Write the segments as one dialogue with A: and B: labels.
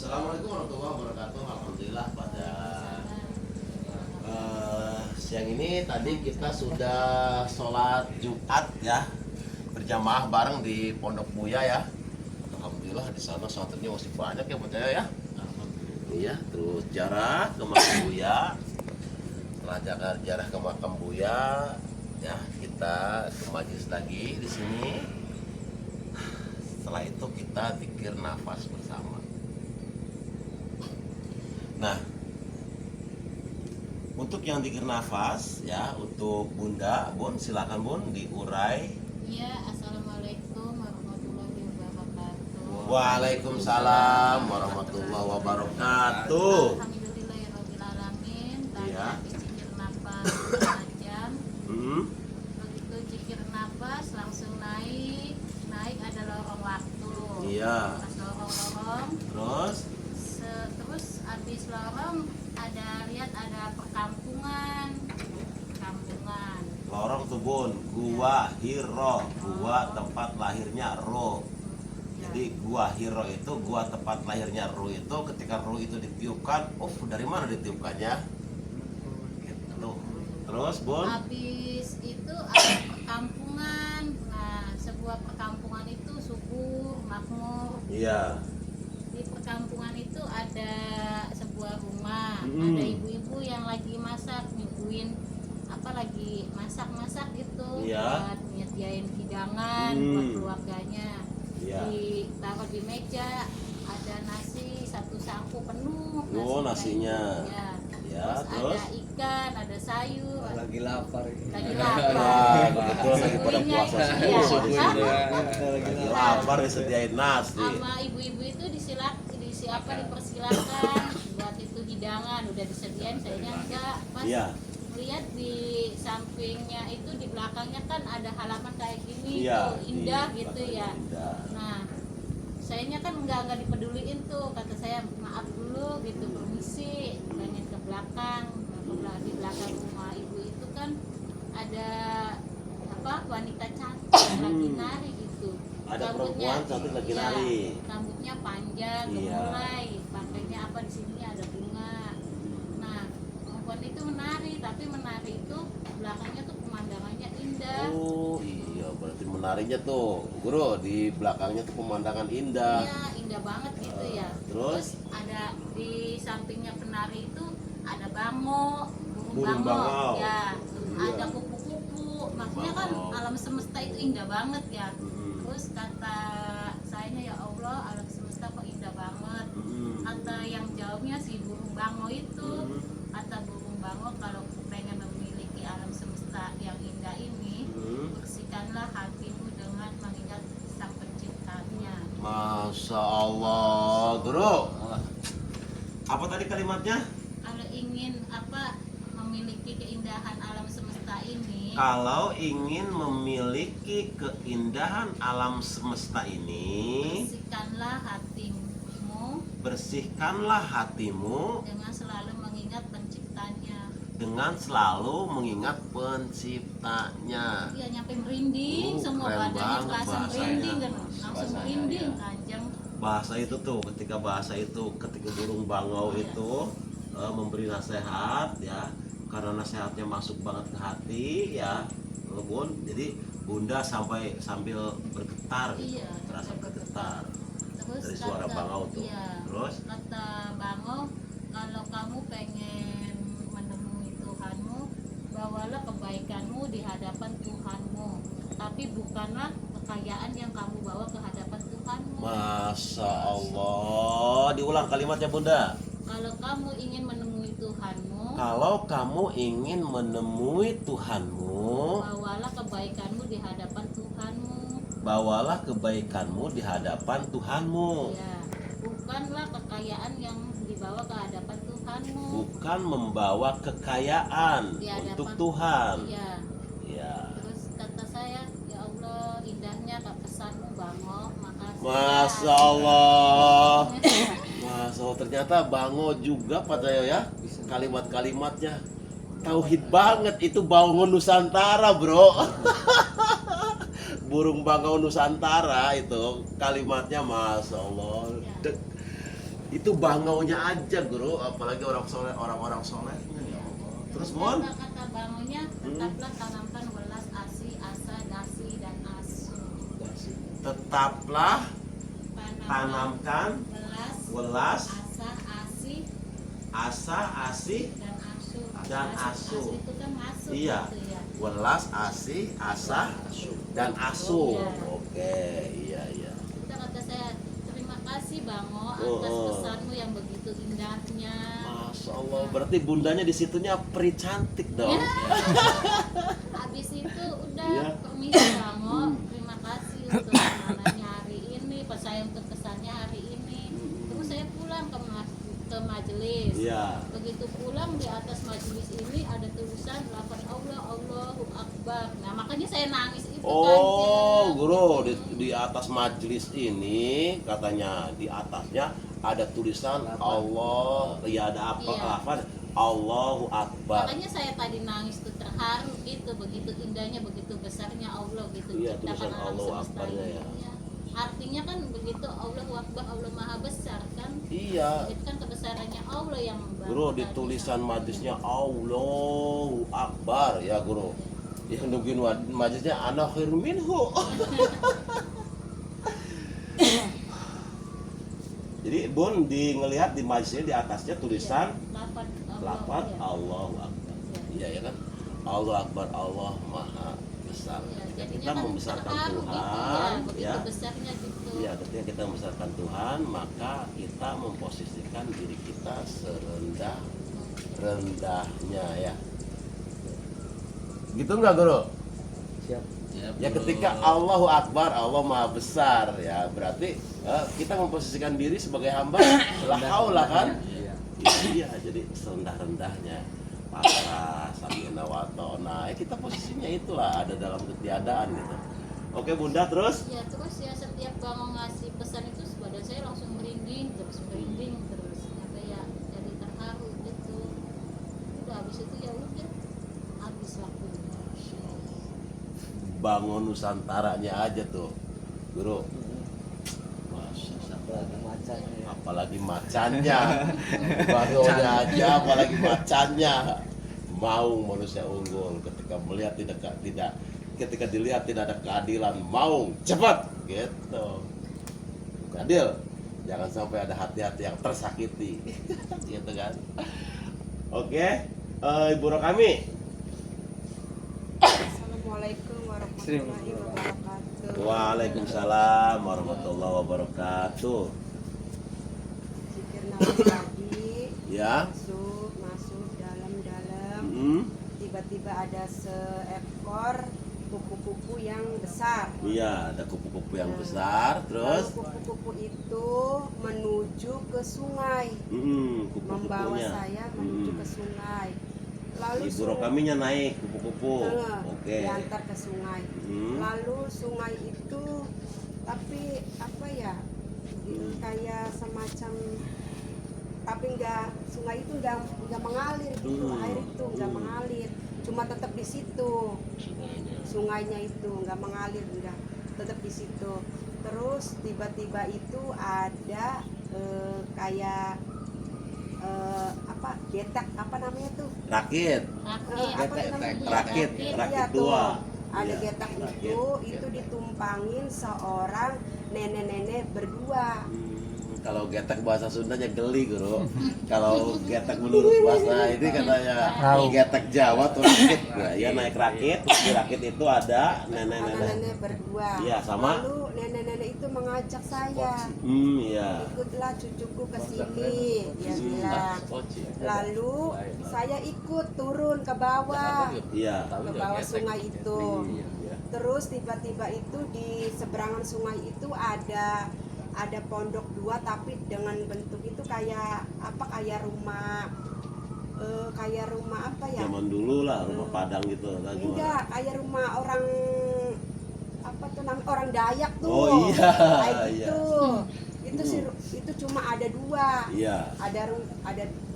A: Assalamualaikum warahmatullahi wabarakatuh. Alhamdulillah pada siang ini tadi kita sudah sholat Jumat ya, berjamaah bareng di Pondok Buya ya. Alhamdulillah di sana santrinya masih banyak ya percaya ya. Iya, terus jarak ke makam Buya. Setelah jarak ke makam Buya ya, kita ke majlis lagi di sini. Setelah itu kita zikir nafas bersama. Nah, untuk yang zikir nafas ya, untuk Bunda, Bun, silakan Bun diurai.
B: Iya, assalamualaikum warahmatullahi wabarakatuh.
A: Waalaikumsalam warahmatullahi wabarakatuh.
B: Alhamdulillahirobbilalamin. Tadi
A: Iya.
B: habis zikir nafas 5 jam.
A: Hmm,
B: Begitu zikir nafas langsung naik ada lorong waktu.
A: iya.
B: Pas lorong-lorong,
A: Terus,
B: terus habis lorong lihat ada perkampungan.
A: lorong tuh Bun, gua Hiro, gua tempat lahirnya Ro. Jadi gua Hiro itu, gua tempat lahirnya Ro itu, ketika Ro itu ditiupkan, dari mana ditiupkannya? Gitu. Terus Bun,
B: Habis itu ada perkampungan. Nah, sebuah perkampungan itu subur, makmur.
A: iya.
B: Di perkampungan itu ada sebuah rumah,
A: Mm.
B: ada ibu-ibu yang lagi masak, nyuguhin lagi masak-masak gitu,
A: Iya.
B: buat nyediain hidangan
A: Mm.
B: buat keluarganya.
A: Iya.
B: Ditaruh di meja, ada nasi 1 sangku penuh.
A: Oh, nasinya.
B: Ya.
A: Ya,
B: Terus
A: terus?
B: ada ikan, ada sayur.
C: Lagi lapar ini.
B: Lagi
A: Nah,
B: lapar.
A: kebetulan lagi pada
B: Subuhnya
A: puasa
B: itu,
A: semua
B: iya.
A: subuh ini.
C: Lagi
A: Lagi lapar disediain nasi.
B: Sama ibu-ibu itu dipersilakan buat itu hidangan udah disediain, sayanya enggak. Pas
A: Iya.
B: lihat di sampingnya itu, di belakangnya kan ada halaman kayak gini
A: Iya.
B: tuh, indah
A: Di
B: gitu
A: belakangnya
B: ya.
A: indah.
B: Nah, sayanya kan enggak dipeduliin tuh, kata saya maaf dulu gitu, permisi, pengen ke belakang. Di belakang rumah ibu itu kan ada wanita cantik lagi nari gitu.
A: Ada perempuan cantik lagi
B: iya,
A: nari.
B: rambutnya panjang,
A: Iya.
B: gemulai, pakainya di sini ada bunga. Nah, perempuan itu menari, tapi menari itu belakangnya tuh pemandangannya indah.
A: Oh iya, berarti menarinya tuh Guru, di belakangnya tuh pemandangan indah.
B: Iya, indah banget gitu ya.
A: Terus?
B: ada di sampingnya penari itu ada bango,
A: Burung bangau.
B: ya.
A: Iya.
B: Ada kupu-kupu. Maksudnya kan
A: Bangau.
B: alam semesta itu indah banget ya.
A: Mm.
B: Terus kata sayanya, ya Allah, alam semesta kok indah banget.
A: Mm.
B: Kata yang jawabnya si burung bango itu,
A: Mm.
B: kata burung bango, kalau pengen memiliki alam semesta yang indah ini,
A: Mm.
B: bersihkanlah hatimu dengan mengingat sang penciptanya.
A: Masya Allah, Guru. Apa tadi kalimatnya?
B: Kalau ingin memiliki keindahan alam semesta ini,
A: Kalau ingin memiliki keindahan alam semesta ini,
B: bersihkanlah hatimu
A: bersihkanlah hatimu
B: dengan selalu mengingat penciptanya.
A: dengan selalu mengingat penciptanya.
B: Iya, nyampe merinding, semua
A: Keren
B: badannya
A: banget
B: terasa
A: bahasanya.
B: merinding kan, langsung
C: Bahasanya,
B: merinding
C: iya.
B: kanjeng.
A: Bahasa itu tuh, ketika burung bangau
B: Iya.
A: itu memberi nasihat ya, karena nasihatnya masuk banget ke hati ya, Bun. Jadi Bunda sambil bergetar gitu,
B: Iya,
A: terasa bergetar
B: Terus
A: dari suara bangau tuh.
B: iya,
A: Terus?
B: kata bangau, kalau kamu pengen menemui Tuhanmu, bawalah kebaikanmu di hadapan Tuhanmu, tapi bukanlah kekayaan yang kamu bawa ke hadapan Tuhanmu.
A: Masya Allah. Diulang kalimatnya Bunda.
B: Kalau kamu ingin menemui Tuhanmu,
A: Kalau kamu ingin menemui Tuhanmu,
B: bawalah kebaikanmu di hadapan Tuhanmu.
A: bawalah kebaikanmu di hadapan Tuhanmu.
B: Ya, bukanlah kekayaan yang dibawa ke hadapan Tuhanmu.
A: Bukan membawa kekayaan
B: Di hadapan-
A: untuk Tuhan.
B: Iya.
A: Ya.
B: Terus kata saya, ya Allah, indahnya pesanmu bango, makasih.
A: Masya Allah. Masya Allah, ternyata bango juga pada ya kalimat-kalimatnya. Tauhid banget, itu bangun Nusantara, bro. Burung bangau Nusantara itu kalimatnya, Masya Allah. Itu bangaunya aja guru, apalagi orang-orang soleh. Ya Allah. Terus Bon?
B: Kata bangunnya, tetaplah tanamkan welas, asi, asa, dasi, dan asu.
A: Tetaplah tanamkan welas,
B: asa, asi,
A: asa, asi,
B: dan asu.
A: Dan asu.
B: Asu itu kan masuk
A: Iya.
B: gitu ya.
A: Welas, asi, asa, dan asu.
B: Iya.
A: Oke, iya.
B: Udah kata saya, terima kasih Bango atas pesanmu yang begitu indahnya.
A: Masya Allah, berarti bundanya di situnya peri cantik dong.
B: Ya. Habis itu udah
A: Iya.
B: permisi Bango, terima kasih untuk kesanannya hari ini, pas saya untuk kesannya hari ini. Terus saya pulang ke majelis.
A: Iya.
B: Begitu pulang di atas majelis ini ada tulisan lafaz Allah, Allahu Akbar. Nah makanya saya nangis itu kan.
A: Oh, guru di atas majelis ini katanya di atasnya ada tulisan Allah, ya ada apa
B: Iya.
A: lafaz Allahu Akbar.
B: Makanya saya tadi nangis tuh terharu gitu, begitu indahnya, begitu besarnya Allah gitu.
A: Iya,
B: ciptakan
A: tulisan
B: alam
A: Allahu
B: semesta
A: Akbarnya
B: ini.
A: ya.
B: Iya. Artinya kan begitu Allahu Akbar, Allah Maha Besar kan.
A: Iya.
B: Itu kan kebesarannya Allah yang membangun.
A: Guru di tulisan majlisnya Allahu Akbar ya guru. Yang nungguin majlisnya ana khairu minhu. Jadi Bun ngelihat di majlisnya di atasnya tulisan lafaz
B: iya.
A: Allahu Akbar. Iya ya kan? Allahu Akbar, Allah Maha Besar.
B: Ya,
A: Ketika
B: jadinya
A: kita
B: kan
A: membesarkan
B: terharu
A: Tuhan,
B: gitu
A: ya.
B: begitu besarnya gitu.
A: Iya, ketika kita membesarkan Tuhan, maka kita memposisikan diri kita serendah-rendahnya ya. Gitu enggak, Guru?
C: Siap.
A: Ya ketika Allahu Akbar, Allah Maha Besar ya, berarti kita memposisikan diri sebagai hamba la haula kan?
C: Iya.
A: Iya, jadi serendah-rendahnya pasrah, samina wa ta'na. Kita posisinya itulah ada dalam ketiadaan gitu. Oke, Bunda, terus?
B: Ya terus ya setiap Bang ngasih pesan itu badan saya langsung merinding terus. Sampai ya jadi terharu gitu. Udah habis itu ya udah habis waktunya.
A: Bangun Nusantaranya aja tuh, Guru. Masya Allah.
C: Ada macannya.
A: Apalagi macannya, bangunnya aja, apalagi macannya. Maung manusia unggul ketika melihat ketika dilihat tidak ada keadilan, maung cepat gitu. Bukan adil, jangan sampai ada hati-hati yang tersakiti, gitu kan? Oke, Ibu Rokami.
D: Assalamualaikum warahmatullahi wabarakatuh.
A: Waalaikumsalam warahmatullahi wabarakatuh.
D: Zikir nafas lagi.
A: Ya.
D: Masuk dalam-dalam. Tiba-tiba ada seekor kupu-kupu yang besar.
A: Iya, ada kupu-kupu yang besar, terus
D: Lalu kupu-kupu itu menuju ke sungai, membawa
A: kupu-kupunya.
D: saya menuju ke sungai. Lalu
A: Ibu Rokaminya naik kupu-kupu. Oke.
D: diantar ke sungai. Lalu sungai itu tapi apa ya? Kayak semacam tapi sungai itu enggak mengalir gitu. Air itu enggak mengalir, cuma tetap di situ. Sungainya itu enggak mengalir, enggak, tetap di situ. Terus tiba-tiba itu ada kayak getak apa namanya tuh?
A: Rakit. Rakit
D: Iya
A: dua.
D: tuh. Ada
A: Iya,
D: getak
A: rakit.
D: itu ditumpangin seorang nenek-nenek berdua.
A: Kalau getek bahasa Sundanya geli, Guru. Kalau getek menurut bahasa ini katanya getek Jawa tuh rakit. Nah, ya naik rakit, di rakit itu ada nenek-nenek.
D: Nenek berdua.
A: Iya, sama.
D: Lalu nenek-nenek itu mengajak saya,
A: Iya.
D: ikutlah cucuku ke sini, dia bilang. Lalu saya ikut turun ke bawah,
A: Iya.
D: ke bawah sungai itu. Terus tiba-tiba itu di seberangan sungai itu ada pondok dua tapi dengan bentuk itu kayak rumah apa ya?
A: Zaman dulu lah, rumah Padang gitu.
D: Enggak, kayak rumah orang apa tuh namanya, orang Dayak tuh.
A: Oh iya,
D: Kayak
A: iya.
D: gitu. Itu cuma ada dua.
A: Iya.
D: Ada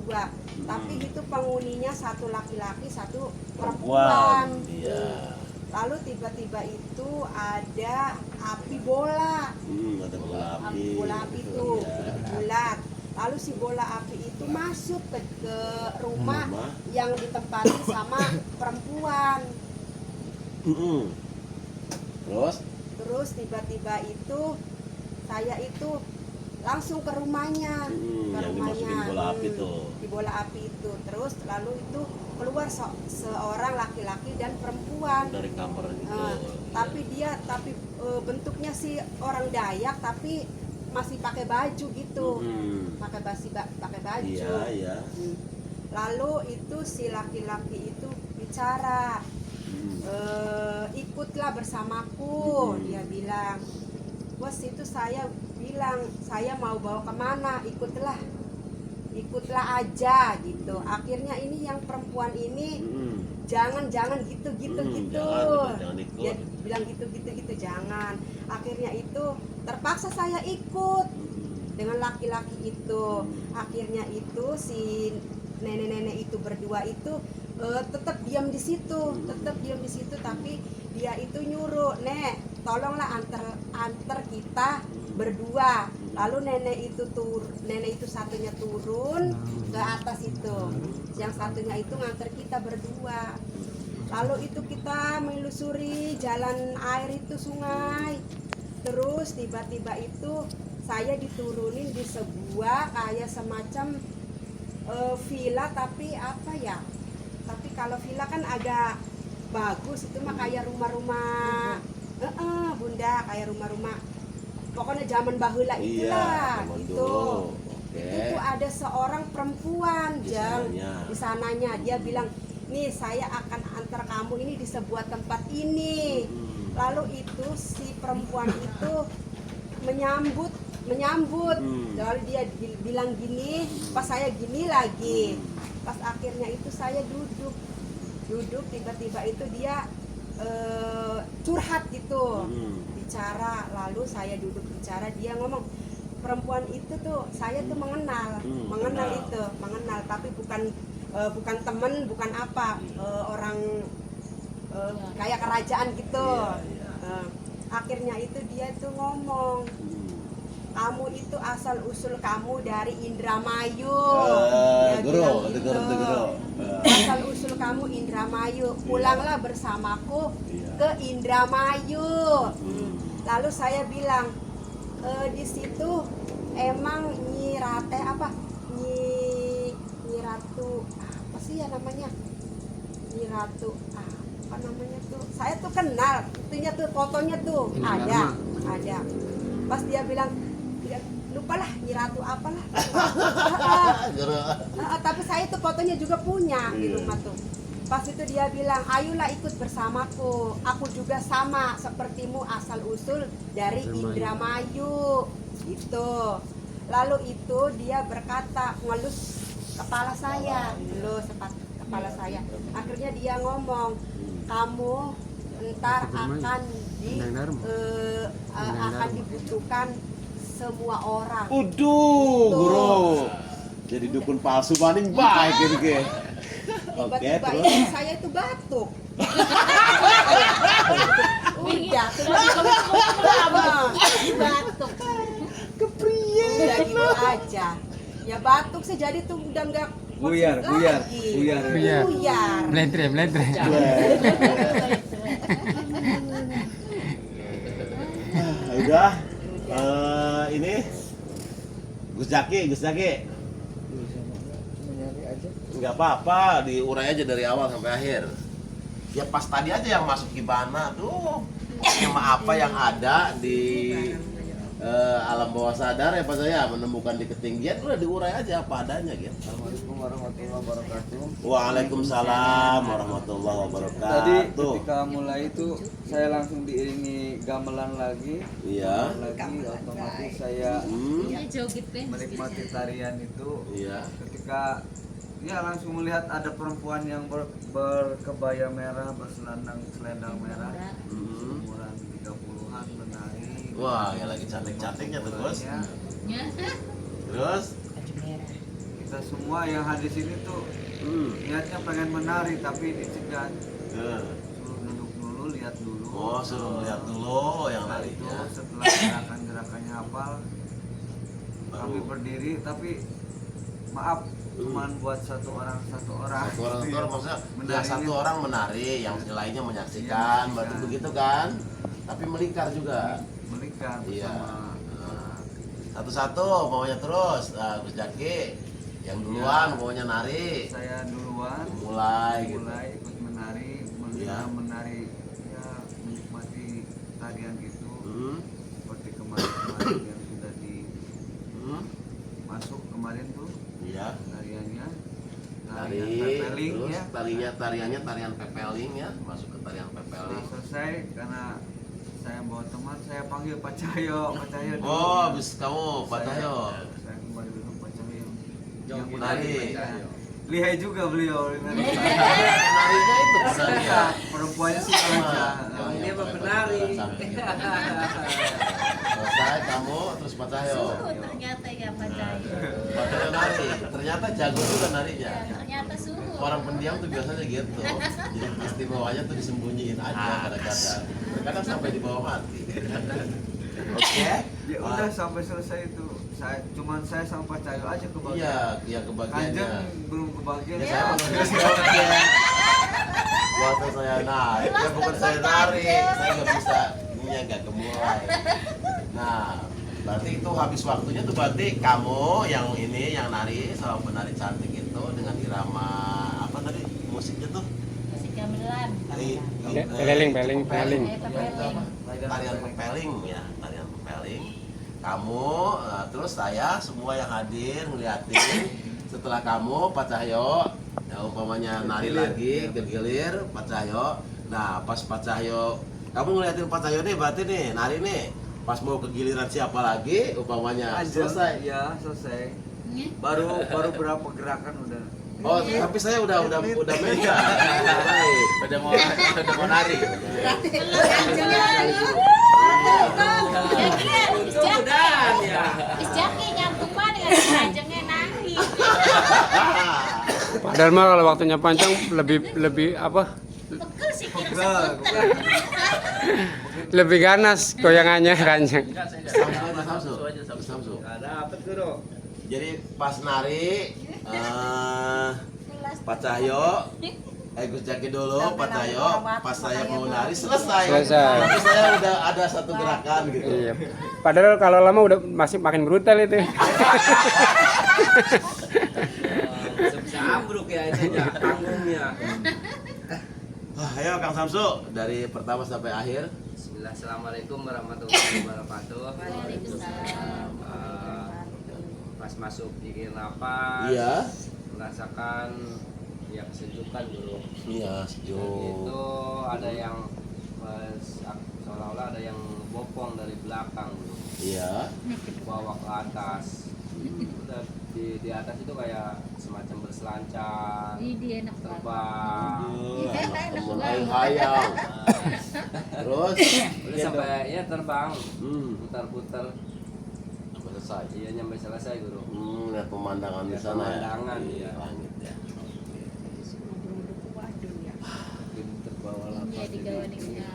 D: dua. Tapi itu penghuninya satu laki-laki, satu
A: Perempuan.
D: perempuan.
A: Iya.
D: Lalu tiba-tiba itu ada api bola.
A: Ada bola api.
D: Bola api itu
A: Iya.
D: bulat. Lalu si bola api itu masuk ke rumah
A: Rumah.
D: yang ditempati sama perempuan.
A: Terus?
D: Terus tiba-tiba itu saya itu langsung ke rumahnya,
A: Yang dimasukin bola api tuh.
D: di bola api itu. Terus lalu itu keluar seorang laki-laki dan perempuan.
A: Dari kamar gitu.
D: Tapi bentuknya si orang Dayak tapi masih pakai baju gitu, pakai baju.
A: Iya.
D: Lalu itu si laki-laki itu bicara, ikutlah bersamaku, dia bilang. Bos itu saya bilang, saya mau bawa kemana, ikutlah aja gitu. Akhirnya ini yang perempuan ini jangan gitu
A: Jangan ikut.
D: dia bilang gitu jangan. Akhirnya itu terpaksa saya ikut dengan laki-laki itu. Akhirnya itu si nenek-nenek itu berdua itu tetap diam di situ, tapi dia itu nyuruh, "Nek, tolonglah antar kita berdua." Lalu nenek itu satunya turun ke atas itu, yang satunya itu nganter kita berdua. Lalu itu kita menelusuri jalan air itu, sungai. Terus tiba-tiba itu saya diturunin di sebuah kayak semacam villa, tapi apa ya? Tapi kalau villa kan agak bagus, itu mah kayak rumah-rumah, bunda, kayak rumah-rumah. Pokoknya zaman baheula itulah,
A: zaman
D: gitu.
A: dulu. Oke.
D: Itu tuh ada seorang perempuan
A: Di
D: yang
A: sananya.
D: di sananya. Dia bilang, "Nih saya akan antar kamu ini di sebuah tempat ini." Lalu itu si perempuan itu menyambut. Lalu dia bilang gini, pas saya gini lagi. Pas akhirnya itu saya duduk tiba-tiba itu dia curhat gitu, bicara. Lalu saya duduk bicara, dia ngomong, perempuan itu tuh saya tuh mengenal tapi bukan temen, bukan apa, orang kayak kerajaan gitu. Akhirnya itu dia tuh ngomong, "Kamu itu asal usul kamu dari Indramayu." Dia bilang gitu. Asal usul kamu Indramayu, pulanglah bersamaku ke Indramayu. Lalu saya bilang, di situ emang Nyi Ratu apa sih ya namanya, Nyi Ratu apa namanya tuh, saya tuh kenal itunya tuh, fotonya tuh ada. Pas dia bilang, lupalah Nyi Ratu apalah. Tapi saya tuh fotonya juga punya di rumah tuh. Pas itu dia bilang, "Ayolah ikut bersamaku, aku juga sama sepertimu asal usul dari Indramayu." Gitu. Lalu itu dia berkata, ngelus kepala saya, kepala saya. Akhirnya dia ngomong, "Kamu ntar akan dibutuhkan semua orang."
A: Guru. Jadi dukun palsu paling baik ini, Ge. Oke,
D: Tiba-tiba
A: terus
D: itu saya itu batuk. Udah, batuk. Udah gitu aja. Ya batuk sih, jadi tuh udah nggak
C: Buyar.
E: Melentre.
A: udah. Ini Gus Jaki.
C: Menyari aja.
A: Nggak apa-apa, diurai aja dari awal sampai akhir. Ya pas tadi aja yang masuk gimana tuh, sama apa yang ada di alam bawah sadar ya Pak saya, menemukan di ketinggian, udah diurai aja apa adanya gitu.
C: Assalamualaikum warahmatullahi wabarakatuh.
A: Waalaikumsalam warahmatullahi
C: Tadi
A: wabarakatuh.
C: ketika mulai itu saya langsung diiringi gamelan lagi.
A: Iya.
C: Lagi otomatis saya
B: Joget deh.
C: menikmati tarian itu.
A: Iya.
C: Ketika ya langsung melihat ada perempuan yang berkebaya merah, selendang merah, umuran 30-an, menari.
A: Wah, ya lagi cantik-cantiknya terus.
C: Ya,
A: Terus
C: kita semua yang hadir sini tuh niatnya pengen menari tapi dicegat. Suruh duduk dulu, lihat dulu.
A: Oh, suruh lihat dulu yang
C: Setelah itu
A: larinya.
C: setelah gerakan-gerakannya hafal, kami berdiri tapi maaf cuman buat satu orang
A: Satu orang maksudnya ya
C: Menari
A: satu
C: ini.
A: orang menari, yang lainnya menyaksikan, berarti begitu kan? Tapi melingkar juga.
C: menikah
A: Iya.
C: bersama
A: Nah, satu-satu maunya terus. Nah, Gus Jaki yang duluan maunya nari.
C: saya duluan
A: Mulai gitu.
C: mulai ikut menari
A: Iya.
C: menari ya menikmati tarian itu
A: Hmm.
C: seperti kemarin yang sudah
A: Hmm.
C: masuk kemarin tuh
A: Iya.
C: tariannya
A: Tari,
C: pepeling
A: terus
C: ya.
A: tariannya tarian pepeling ya, masuk ke tarian pepeling.
C: Setelah selesai karena saya bawa teman saya panggil Pak Cahyo dulu.
A: Oh, habis kamu Pak Cahyo.
C: Saya kembali dulu Pak Cahyo yang
A: menari.
C: lihai juga beliau menari.
A: Narinya itu benar ya.
C: Perempuannya sih aja.
E: Dia mah penari.
A: Selesai kamu terus Pak Cahyo.
B: Ternyata ya Pak Cahyo.
A: Pak Cahyo nari, ternyata jago juga narinya.
B: Ya, ternyata suhu.
A: Orang pendiam tuh biasanya gitu. Jadi istimewanya tuh disembunyiin aja kadang-kadang. Terkadang sampai dibawa mati. Oke.
C: Ya udah sampai selesai itu. Saya sama Pak Cahyo aja
A: Iya,
C: kebagian.
A: iya kebagiannya.
C: Kanjeng belum kebagian.
A: Ya saya mengambil sebagian. Waktu saya nari, ya bukan saya nari, saya nggak bisa, ininya nggak kemulai. Nah, berarti itu habis waktunya tuh berarti kamu yang ini yang nari sama penari cantik itu dengan irama apa tadi musiknya tuh?
B: Musik gamelan.
F: Peling.
B: Pepeling.
A: Tarian pepeling ya, tarian pepeling. Kamu, terus saya semua yang hadir ngeliatin. Setelah kamu Pak Cahyo, ya umpamanya nari lagi kegilir Pak Cahyo. Nah pas Pak Cahyo, kamu ngeliatin Pak Cahyo nih berarti nih nari nih. Pas mau kegiliran siapa lagi, umpamanya selesai.
C: Ya selesai.
B: Iya.
C: Baru berapa gerakan udah.
A: Oh, tapi saya udah meja. Baik.
E: Udah mau nari. Mudah-mudahan ya.
B: Jaki nyambung banget dengan kanjengnya nari.
F: Padahal mah kalau waktunya panjang lebih apa?
B: Pegel sih kira
C: Enggak,
B: sebentar.
F: Lebih ganas goyangannya kanjeng.
A: Samsu.
E: Ada apa tuh?
A: Jadi pas nari, Pak Cahyo, Gus Jaki dulu, Pak Cahyo, pas saya mau nari selesai.
F: Selesai.
A: Tapi saya udah ada satu gerakan gitu.
F: Iya. Padahal kalau lama udah masih makin brutal itu.
E: Bisa ambruk ya itu ya panggungnya.
A: Ayo Kang Samsu, dari pertama sampai akhir.
E: Bismillah, assalamualaikum warahmatullahi wabarakatuh.
B: Waalaikumsalam.
E: Pas masuk bikin napas,
A: Iya.
E: merasakan ya kesejukan dulu.
A: Iya,
E: Dan
A: sejuk.
E: itu ada yang seolah-olah ada yang bopong dari belakang dulu,
A: Iya.
E: bawa ke atas. Udah di atas itu kayak semacam berselancar,
B: Ini enak banget.
E: terbang.
A: Temen aing hayang. Terus
E: Udah sampai ya terbang,
A: hmm,
E: putar-putar.
A: selesai.
E: Iya nyampe selesai guru.
A: Lihat pemandangan di
E: Lihat
A: sana
E: pemandangan,
A: ya.
E: iya.
A: Langit ya.
E: Terbawa
B: Iya digawaninnya.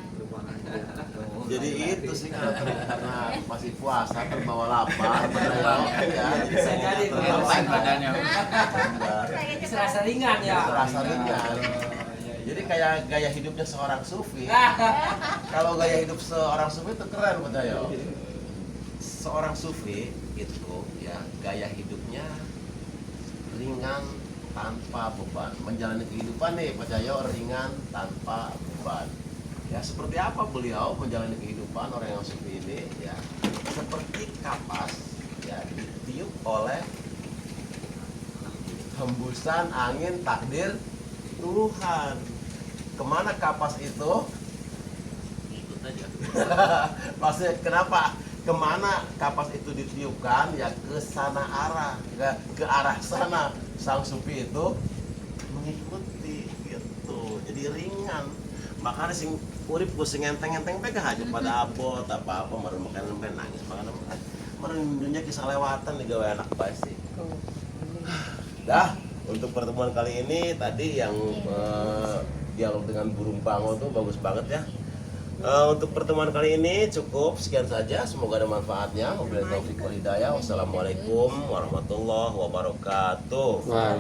A: Jadi itu sih karena masih puasa terbawa lapar, ya.
E: Bisa jadi
A: terbawa
E: badannya.
B: Serasa
E: ringan ya.
A: Terasa ringan. Jadi kayak gaya hidupnya seorang sufi. Kalau gaya hidup seorang sufi itu keren Pak Yo. Seorang sufi itu ya gaya hidupnya ringan tanpa beban. Menjalani kehidupan nih Pak Cahyo ringan tanpa beban. Ya seperti apa beliau menjalani kehidupan orang yang sufi ini ya seperti kapas ya ditiup oleh hembusan angin takdir Tuhan. Kemana kapas itu? Ikut aja. Maksudnya kenapa? Kemana kapas itu ditiupkan? Ya ke sana arah, ke arah sana. Sang sufi itu mengikuti gitu. Jadi ringan. Makanya sing urip sing enteng-enteng pegang aja pada abot apa-apa meureun makanan sampai nangis makanya meureun dunya kisah lewatan nih gawe anak pasti. Dah, untuk pertemuan kali ini tadi yang dialog dengan burung bango tuh bagus banget ya. Untuk pertemuan kali ini cukup sekian saja. Semoga ada manfaatnya. Wabillahi taufiq wal hidayah. Wassalamualaikum warahmatullahi wabarakatuh.
F: Wah.